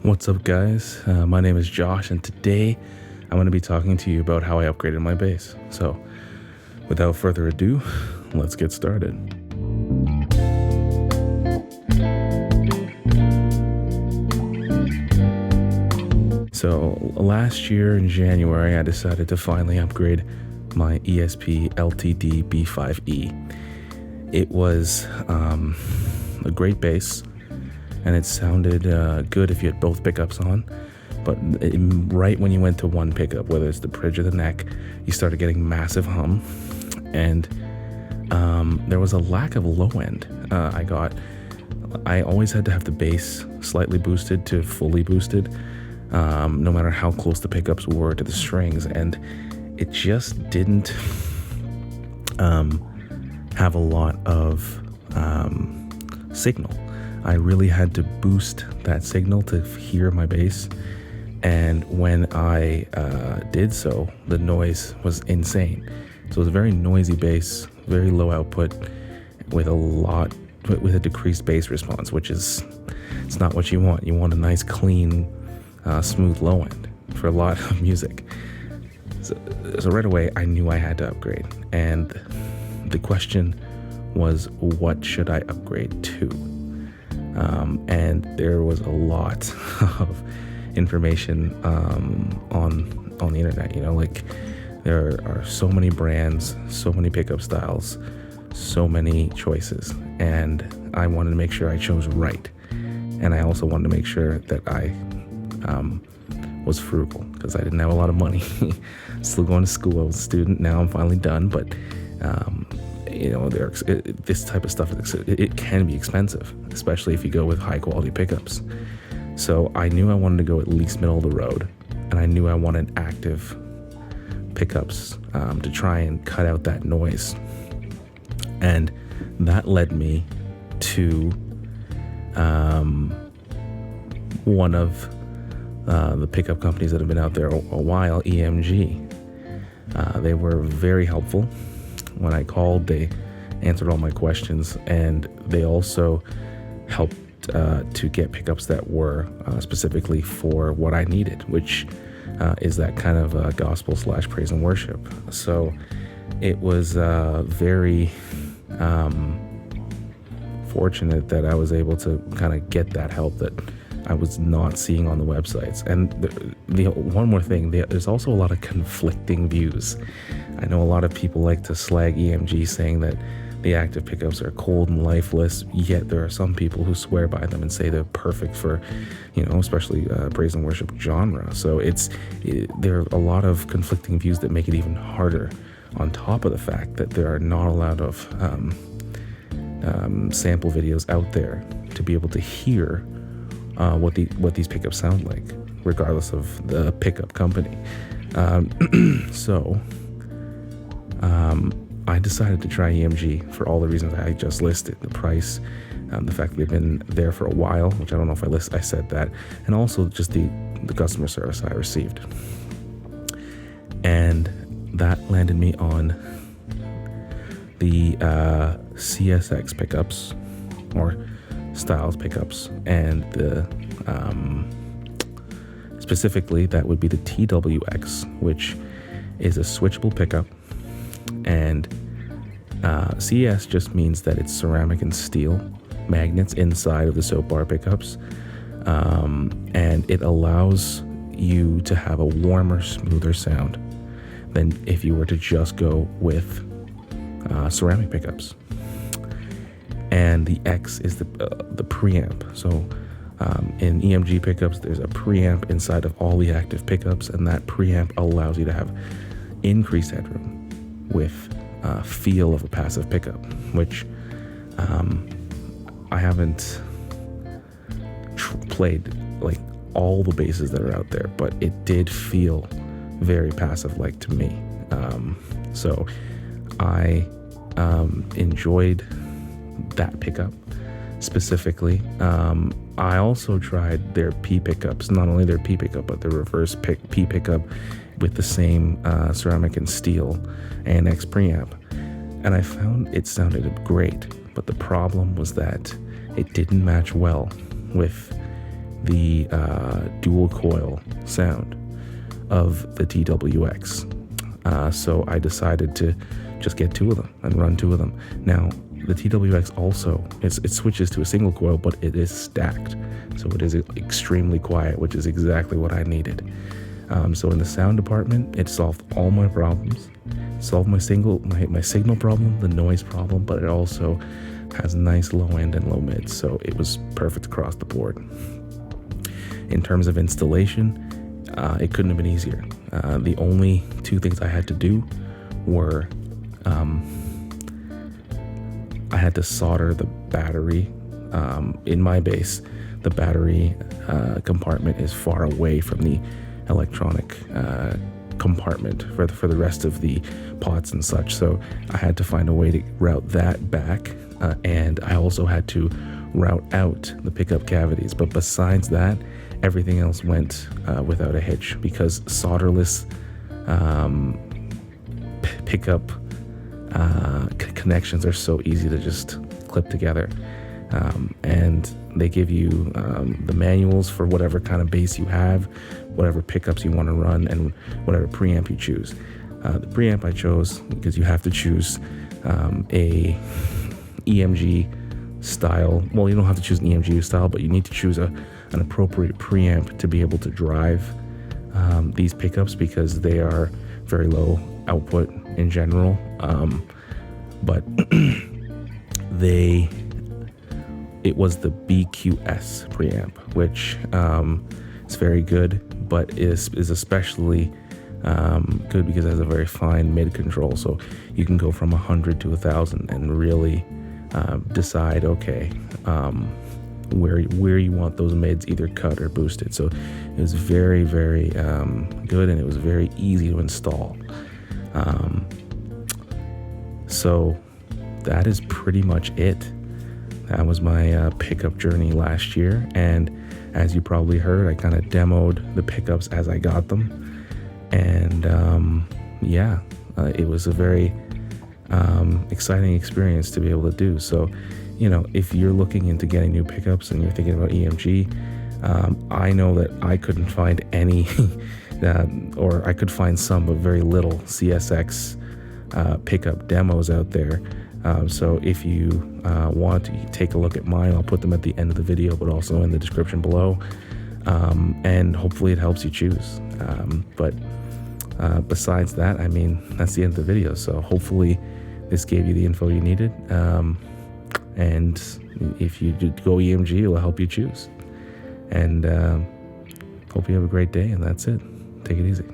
What's up, guys? My name is Josh, and today I'm going to be talking to you about how I upgraded my bass. So, without further ado, let's get started. So, last year in January, I decided to finally upgrade my ESP LTD B5E. It was a great bass, and it sounded good if you had both pickups on. But right when you went to one pickup, whether it's the bridge or the neck, you started getting massive hum, and there was a lack of low end. I always had to have the bass slightly boosted to fully boosted, no matter how close the pickups were to the strings, and it just didn't have a lot of signal. I really had to boost that signal to hear my bass, and when I did so, the noise was insane. So it was a very noisy bass, very low output, with a decreased bass response, which is, it's not what you want. You want a nice, clean, smooth low end for a lot of music. So right away, I knew I had to upgrade, and the question was, what should I upgrade to? And there was a lot of information on the internet. Like, there are so many brands, so many pickup styles, so many choices, and I wanted to make sure I chose right. And I also wanted to make sure that I was frugal, because I didn't have a lot of money. Still going to school. I was a student. Now I'm finally done, but this type of stuff, it can be expensive, especially if you go with high quality pickups. So I knew I wanted to go at least middle of the road, and I knew I wanted active pickups to try and cut out that noise. And that led me to one of the pickup companies that have been out there a while, EMG. They were very helpful. When I called, they answered all my questions, and they also helped to get pickups that were specifically for what I needed, which is that kind of gospel / praise and worship. So it was very fortunate that I was able to kind of get that help that I was not seeing on the websites. And one more thing, there's also a lot of conflicting views. I know a lot of people like to slag EMG, saying that the active pickups are cold and lifeless, yet there are some people who swear by them and say they're perfect for, especially praise and worship genre. So there are a lot of conflicting views that make it even harder, on top of the fact that there are not a lot of sample videos out there to be able to hear what these pickups sound like, regardless of the pickup company. So I decided to try EMG for all the reasons I just listed: the price, the fact that they've been there for a while, which I don't know if I said that, and also just the customer service I received. And that landed me on the CSX pickups, or Styles pickups, and specifically that would be the TWX, which is a switchable pickup. And CS just means that it's ceramic and steel magnets inside of the soap bar pickups, and it allows you to have a warmer, smoother sound than if you were to just go with ceramic pickups. And the X is the preamp. So in EMG pickups, there's a preamp inside of all the active pickups, and that preamp allows you to have increased headroom with feel of a passive pickup, which I haven't played like all the basses that are out there, but it did feel very passive like to me. So I enjoyed that pickup specifically. I also tried their P pickups, not only their P pickup, but the reverse P pickup with the same ceramic and steel ANX preamp, and I found it sounded great, but the problem was that it didn't match well with the dual coil sound of the TWX. So I decided to just get two of them and run two of them. Now, the TWX also, it switches to a single coil, but it is stacked. So it is extremely quiet, which is exactly what I needed. So in the sound department, it solved all my problems. It solved my signal problem, the noise problem, but it also has nice low end and low mid. So it was perfect across the board. In terms of installation, it couldn't have been easier. The only two things I had to do were I had to solder the battery. In my bass, the battery compartment is far away from the electronic compartment for the rest of the pots and such. So I had to find a way to route that back, and I also had to route out the pickup cavities. But besides that, everything else went without a hitch, because solderless pickup connections are so easy to just clip together. And they give you the manuals for whatever kind of bass you have, whatever pickups you want to run, and whatever preamp you choose. The preamp I chose because you have to choose a EMG style. Well, you don't have to choose an EMG style, but you need to choose an appropriate preamp to be able to drive these pickups, because they are very low output in general. But it was the BQS preamp, which is very good, but is especially good because it has a very fine mid control. So you can go from 100 to 1,000 and really decide, okay, where you want those mids either cut or boosted. So it was very, very good, and it was very easy to install. So that is pretty much it. That was my pickup journey last year, and as you probably heard, I kind of demoed the pickups as I got them, and it was a very exciting experience to be able to do. So, if you're looking into getting new pickups and you're thinking about EMG, I know that I couldn't find any, or I could find some, but very little CSX pickup demos out there. So if you want to take a look at mine, I'll put them at the end of the video, but also in the description below. And hopefully it helps you choose. But besides that, that's the end of the video. So hopefully this gave you the info you needed. And if you do go EMG, it will help you choose. And hope you have a great day, and that's it. Take it easy.